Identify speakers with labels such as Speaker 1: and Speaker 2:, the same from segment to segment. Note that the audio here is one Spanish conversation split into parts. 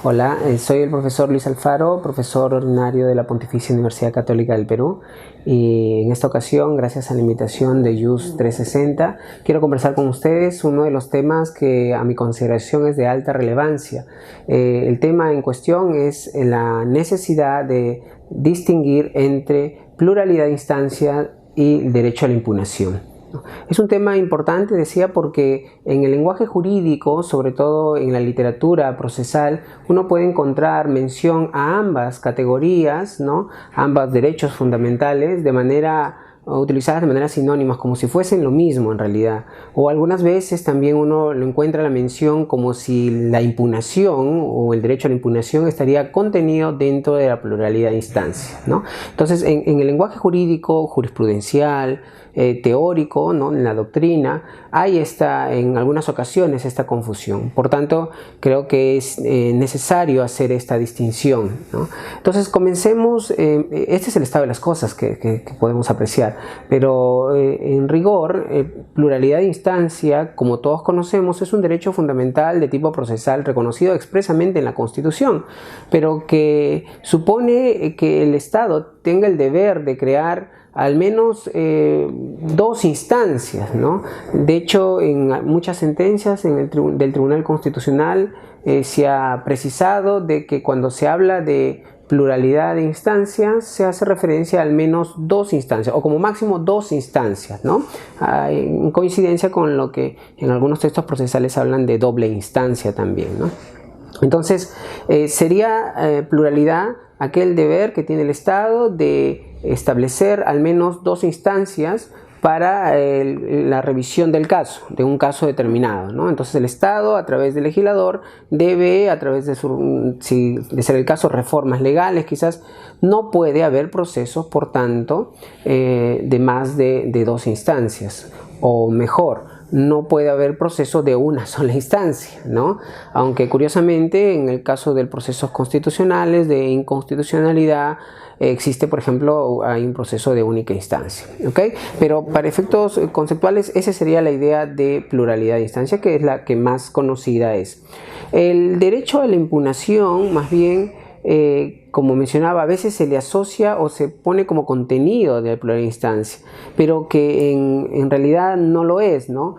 Speaker 1: Hola, soy el profesor Luis Alfaro, profesor ordinario de la Pontificia Universidad Católica del Perú, y en esta ocasión, gracias a la invitación de JUS 360, quiero conversar con ustedes uno de los temas que a mi consideración es de alta relevancia. El tema en cuestión es la necesidad de distinguir entre pluralidad de instancias y derecho a la impugnación. Es un tema importante, decía, porque en el lenguaje jurídico, sobre todo en la literatura procesal, uno puede encontrar mención a ambas categorías, ¿no? Ambos derechos fundamentales utilizadas de manera sinónimas, como si fuesen lo mismo en realidad. O algunas veces también uno lo encuentra la mención como si la impugnación o el derecho a la impugnación estaría contenido dentro de la pluralidad de instancias, ¿no? Entonces, en el lenguaje jurídico, jurisprudencial, teórico, ¿no? En la doctrina, hay en algunas ocasiones esta confusión. Por tanto, creo que es necesario hacer esta distinción, ¿no? Entonces, comencemos. Este es el estado de las cosas que podemos apreciar, pero en rigor, pluralidad de instancia, como todos conocemos, es un derecho fundamental de tipo procesal reconocido expresamente en la Constitución, pero que supone que el Estado tenga el deber de crear al menos dos instancias, ¿no? De hecho, en muchas sentencias del Tribunal Constitucional se ha precisado de que cuando se habla de pluralidad de instancias se hace referencia a al menos dos instancias, o como máximo dos instancias, ¿no? En coincidencia con lo que en algunos textos procesales hablan de doble instancia también, ¿no? Entonces, sería pluralidad aquel deber que tiene el Estado de establecer al menos dos instancias para la revisión del caso, de un caso determinado, ¿no? Entonces el Estado, a través del legislador, debe, a través de si de ser el caso, reformas legales, quizás no puede haber procesos, por tanto, de más de dos instancias, o mejor, no puede haber proceso de una sola instancia, ¿no? Aunque curiosamente en el caso de procesos constitucionales de inconstitucionalidad existe, por ejemplo, hay un proceso de única instancia, ¿ok? Pero para efectos conceptuales esa sería la idea de pluralidad de instancia, que es la que más conocida es. El derecho a la impugnación, más bien, como mencionaba, a veces se le asocia o se pone como contenido de la pluralidad de instancia, pero que en realidad no lo es, ¿no?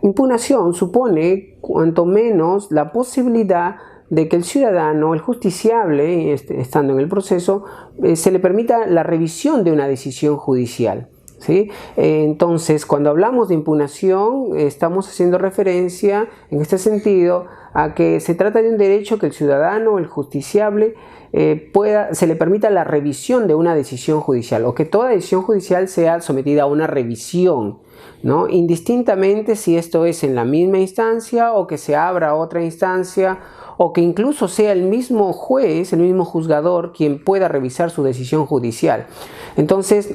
Speaker 1: Impugnación supone, cuanto menos, la posibilidad de que el ciudadano, el justiciable, estando en el proceso, se le permita la revisión de una decisión judicial, ¿sí? Entonces, cuando hablamos de impugnación, estamos haciendo referencia, en este sentido, a que se trata de un derecho que el ciudadano, el justiciable, se le permita la revisión de una decisión judicial, o que toda decisión judicial sea sometida a una revisión, ¿no? Indistintamente si esto es en la misma instancia o que se abra otra instancia, o que incluso sea el mismo juez, el mismo juzgador, quien pueda revisar su decisión judicial. Entonces,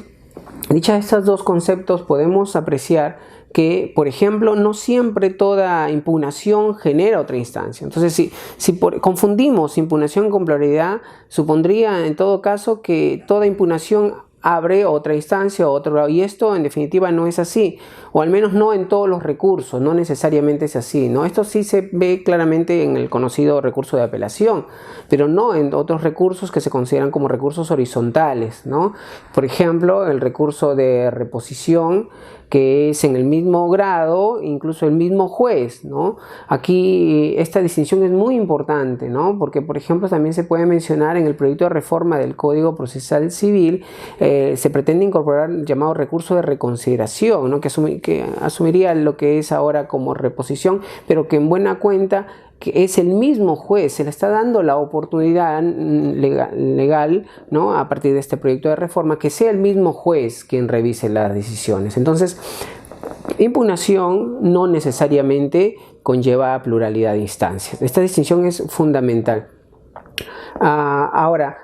Speaker 1: dichas estos dos conceptos, podemos apreciar que, por ejemplo, no siempre toda impugnación genera otra instancia. Entonces, si confundimos impugnación con pluralidad, supondría en todo caso que toda impugnación abre otra instancia, y esto en definitiva no es así, o al menos no en todos los recursos, no necesariamente es así, ¿no? Esto sí se ve claramente en el conocido recurso de apelación, pero no en otros recursos que se consideran como recursos horizontales, ¿no? Por ejemplo, el recurso de reposición, que es en el mismo grado, incluso el mismo juez, ¿no? Aquí esta distinción es muy importante, ¿no? Porque, por ejemplo, también se puede mencionar en el proyecto de reforma del Código Procesal Civil, se pretende incorporar el llamado recurso de reconsideración, ¿no? que asumiría lo que es ahora como reposición, pero que en buena cuenta que es el mismo juez, se le está dando la oportunidad legal, ¿no? A partir de este proyecto de reforma, que sea el mismo juez quien revise las decisiones. Entonces, impugnación no necesariamente conlleva pluralidad de instancias. Esta distinción es fundamental. Ahora,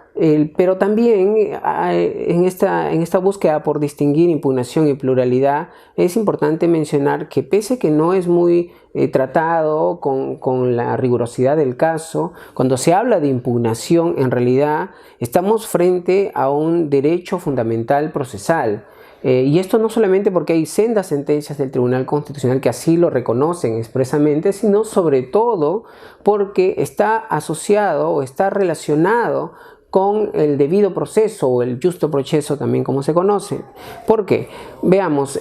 Speaker 1: pero también en esta búsqueda por distinguir impugnación y pluralidad, es importante mencionar que pese que no es muy tratado con la rigurosidad del caso, cuando se habla de impugnación, en realidad estamos frente a un derecho fundamental procesal. Y esto no solamente porque hay sendas sentencias del Tribunal Constitucional que así lo reconocen expresamente, sino sobre todo porque está asociado o está relacionado con el debido proceso o el justo proceso también como se conoce. ¿Por qué? Veamos,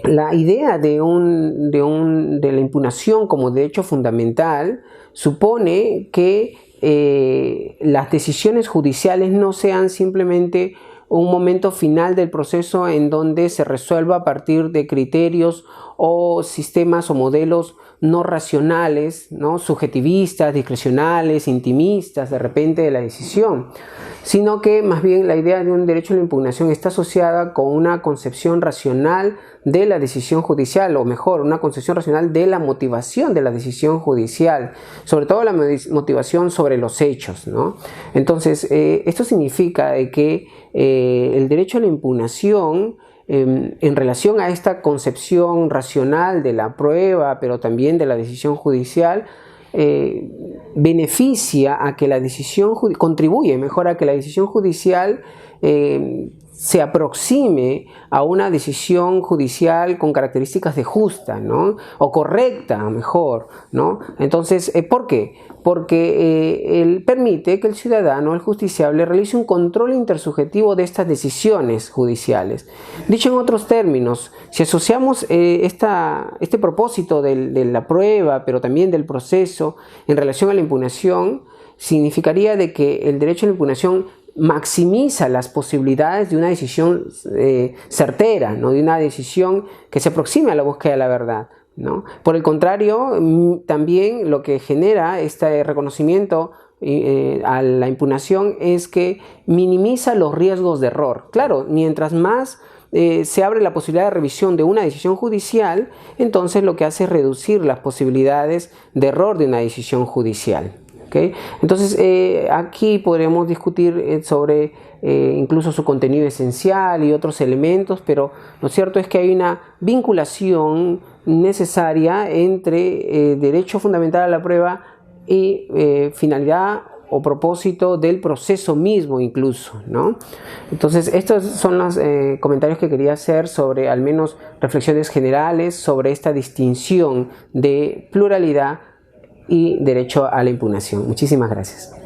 Speaker 1: la idea de la impugnación como derecho fundamental supone que las decisiones judiciales no sean simplemente un momento final del proceso en donde se resuelva a partir de criterios o sistemas o modelos no racionales, ¿no? Subjetivistas, discrecionales, intimistas de repente de la decisión, sino que más bien la idea de un derecho a la impugnación está asociada con una concepción racional de la decisión judicial, o mejor, una concepción racional de la motivación de la decisión judicial, sobre todo la motivación sobre los hechos, ¿no? Entonces, esto significa que el derecho a la impugnación en relación a esta concepción racional de la prueba, pero también de la decisión judicial, beneficia a que la decisión, contribuye mejor a que la decisión judicial se aproxime a una decisión judicial con características de justa, ¿no? O correcta, mejor, ¿no? Entonces, ¿por qué? Porque él permite que el ciudadano, el justiciable, realice un control intersubjetivo de estas decisiones judiciales. Dicho en otros términos, si asociamos este propósito de la prueba, pero también del proceso, en relación a la impugnación, significaría de que el derecho a la impugnación maximiza las posibilidades de una decisión certera, ¿no? De una decisión que se aproxime a la búsqueda de la verdad, ¿no? Por el contrario, también lo que genera este reconocimiento a la impugnación es que minimiza los riesgos de error. Claro, mientras más se abre la posibilidad de revisión de una decisión judicial, entonces lo que hace es reducir las posibilidades de error de una decisión judicial. ¿Okay? Entonces aquí podremos discutir sobre incluso su contenido esencial y otros elementos, pero lo cierto es que hay una vinculación necesaria entre derecho fundamental a la prueba y finalidad o propósito del proceso mismo incluso, ¿no? Entonces estos son los comentarios que quería hacer sobre al menos reflexiones generales sobre esta distinción de pluralidad y derecho a la impugnación. Muchísimas gracias.